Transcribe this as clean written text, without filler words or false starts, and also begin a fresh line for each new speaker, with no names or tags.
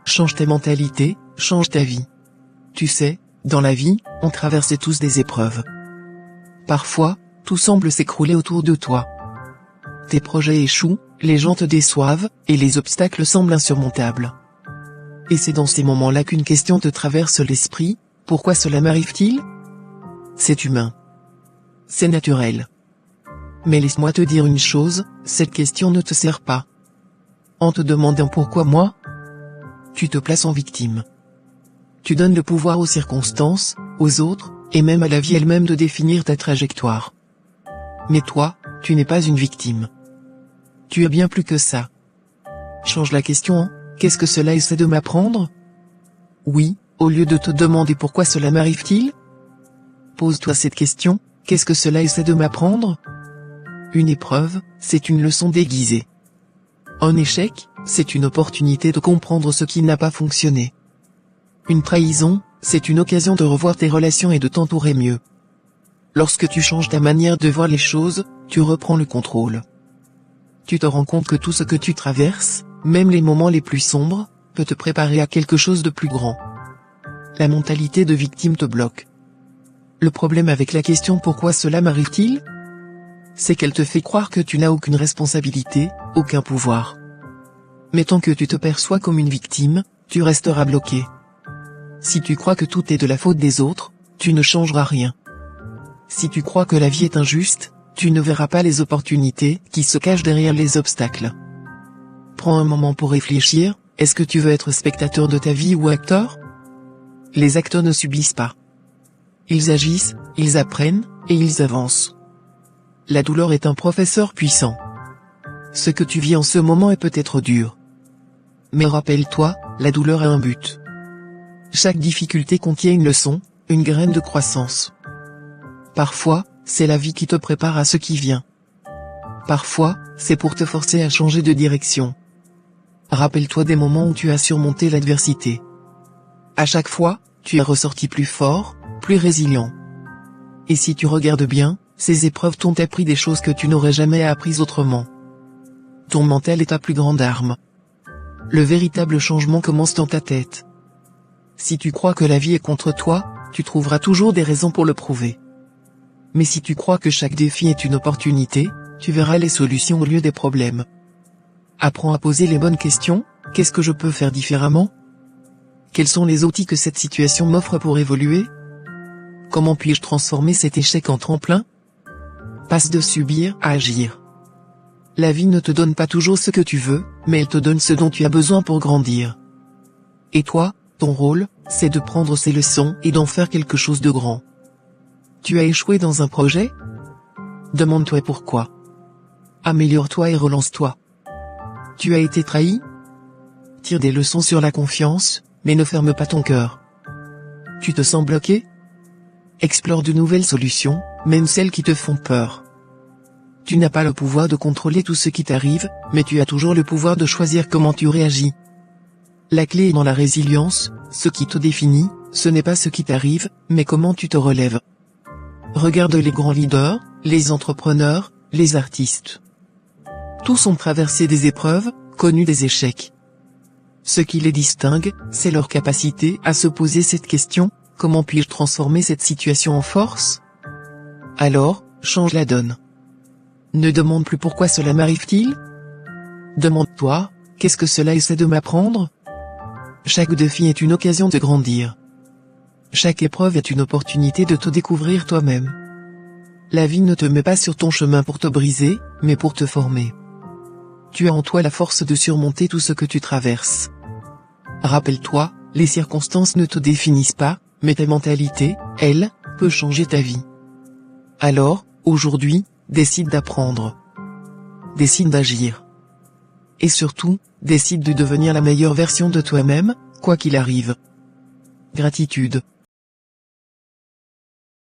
Change ta mentalité, change ta vie. Tu sais, dans la vie, on traverse tous des épreuves. Parfois, tout semble s'écrouler autour de toi. Tes projets échouent, les gens te déçoivent, et les obstacles semblent insurmontables. Et c'est dans ces moments-là qu'une question te traverse l'esprit: pourquoi cela m'arrive-t-il? C'est humain. C'est naturel. Mais laisse-moi te dire une chose, cette question ne te sert pas. En te demandant pourquoi moi, tu te places en victime. Tu donnes le pouvoir aux circonstances, aux autres, et même à la vie elle-même de définir ta trajectoire. Mais toi, tu n'es pas une victime. Tu es bien plus que ça. Change la question en: qu'est-ce que cela essaie de m'apprendre? Oui, au lieu de te demander pourquoi cela m'arrive-t-il, pose-toi cette question: qu'est-ce que cela essaie de m'apprendre? Une épreuve, c'est une leçon déguisée. Un échec, c'est une opportunité de comprendre ce qui n'a pas fonctionné. Une trahison, c'est une occasion de revoir tes relations et de t'entourer mieux. Lorsque tu changes ta manière de voir les choses, tu reprends le contrôle. Tu te rends compte que tout ce que tu traverses, même les moments les plus sombres, peut te préparer à quelque chose de plus grand. La mentalité de victime te bloque. Le problème avec la question pourquoi cela m'arrive-t-il? C'est qu'elle te fait croire que tu n'as aucune responsabilité, aucun pouvoir. Mais tant que tu te perçois comme une victime, tu resteras bloqué. Si tu crois que tout est de la faute des autres, tu ne changeras rien. Si tu crois que la vie est injuste, tu ne verras pas les opportunités qui se cachent derrière les obstacles. Prends un moment pour réfléchir: est-ce que tu veux être spectateur de ta vie ou acteur? Les acteurs ne subissent pas. Ils agissent, ils apprennent, et ils avancent. La douleur est un professeur puissant. Ce que tu vis en ce moment est peut-être dur. Mais rappelle-toi, la douleur a un but. Chaque difficulté contient une leçon, une graine de croissance. Parfois, c'est la vie qui te prépare à ce qui vient. Parfois, c'est pour te forcer à changer de direction. Rappelle-toi des moments où tu as surmonté l'adversité. À chaque fois, tu es ressorti plus fort, plus résilient. Et si tu regardes bien, ces épreuves t'ont appris des choses que tu n'aurais jamais apprises autrement. Ton mental est ta plus grande arme. Le véritable changement commence dans ta tête. Si tu crois que la vie est contre toi, tu trouveras toujours des raisons pour le prouver. Mais si tu crois que chaque défi est une opportunité, tu verras les solutions au lieu des problèmes. Apprends à poser les bonnes questions: qu'est-ce que je peux faire différemment? Quels sont les outils que cette situation m'offre pour évoluer? Comment puis-je transformer cet échec en tremplin? Passe de subir à agir. La vie ne te donne pas toujours ce que tu veux, mais elle te donne ce dont tu as besoin pour grandir. Et toi, ton rôle, c'est de prendre ces leçons et d'en faire quelque chose de grand. Tu as échoué dans un projet? Demande-toi pourquoi. Améliore-toi et relance-toi. Tu as été trahi? Tire des leçons sur la confiance, mais ne ferme pas ton cœur. Tu te sens bloqué? Explore de nouvelles solutions, même celles qui te font peur. Tu n'as pas le pouvoir de contrôler tout ce qui t'arrive, mais tu as toujours le pouvoir de choisir comment tu réagis. La clé est dans la résilience: ce qui te définit, ce n'est pas ce qui t'arrive, mais comment tu te relèves. Regarde les grands leaders, les entrepreneurs, les artistes. Tous ont traversé des épreuves, connu des échecs. Ce qui les distingue, c'est leur capacité à se poser cette question: comment puis-je transformer cette situation en force? Alors, change la donne. Ne demande plus pourquoi cela m'arrive-t-il? Demande-toi, qu'est-ce que cela essaie de m'apprendre? Chaque défi est une occasion de grandir. Chaque épreuve est une opportunité de te découvrir toi-même. La vie ne te met pas sur ton chemin pour te briser, mais pour te former. Tu as en toi la force de surmonter tout ce que tu traverses. Rappelle-toi, les circonstances ne te définissent pas, mais ta mentalité, elle, peut changer ta vie. Alors, aujourd'hui, décide d'apprendre. Décide d'agir. Et surtout, décide de devenir la meilleure version de toi-même, quoi qu'il arrive. Gratitude.